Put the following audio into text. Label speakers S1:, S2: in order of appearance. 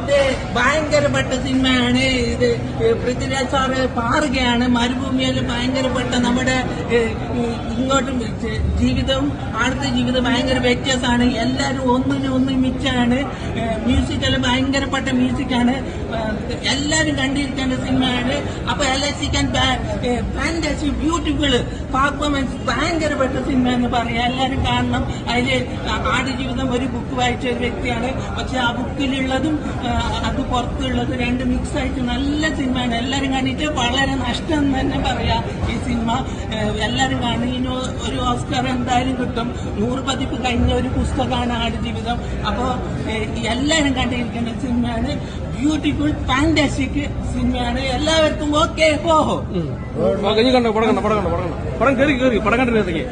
S1: ഇത് ഭയങ്കരപ്പെട്ട സിനിമയാണ്. ഇത് പൃഥ്വിരാജ് സാറ് പാറുകയാണ്. മരുഭൂമിയിൽ ഭയങ്കരപ്പെട്ട നമ്മുടെ ഇങ്ങോട്ടും ജീവിതം അടുത്ത ജീവിതം ഭയങ്കര വ്യത്യാസമാണ്. എല്ലാവരും ഒന്നിനും മിച്ചാണ്. മ്യൂസിക്കെല്ലാം ഭയങ്കരപ്പെട്ട മ്യൂസിക്കാണ്. എല്ലാവരും കണ്ടിരിക്കേണ്ട സിനിമയാണ്. അപ്പൊ എല്ലാം ഫാന്റസി ബ്യൂട്ടിഫുൾ പെർഫോമൻസ് ഭയങ്കരപ്പെട്ട സിനിമ എന്ന് പറയാം. എല്ലാവരും കാണണം. അതില് ആടുജീവിതം ഒരു ബുക്ക് വായിച്ച ഒരു വ്യക്തിയാണ്. പക്ഷെ ആ ബുക്കിലുള്ളതും അത് പുറത്തുള്ളതും രണ്ട് മിക്സ് ആയിട്ട് നല്ല സിനിമയാണ്. എല്ലാവരും കണ്ടിട്ട് വളരെ നഷ്ടം എന്ന് തന്നെ പറയാം. ഈ സിനിമ എല്ലാവരും കാണും. ഇനി ഒരു ഓസ്കാർ എന്തായാലും കിട്ടും. 100 പതിപ്പ് കഴിഞ്ഞ ഒരു പുസ്തകമാണ് ആടുജീവിതം. അപ്പോ എല്ലാവരും കണ്ടിരിക്കേണ്ട സിനിമയാണ്. ബ്യൂട്ടിഫുൾ ഫാന്റാസ്റ്റിക് സിനിമയാണ്. എല്ലാവർക്കും ഓക്കെ പോഹോ
S2: പടം കയറി പടം കണ്ടിരുന്നെങ്കിൽ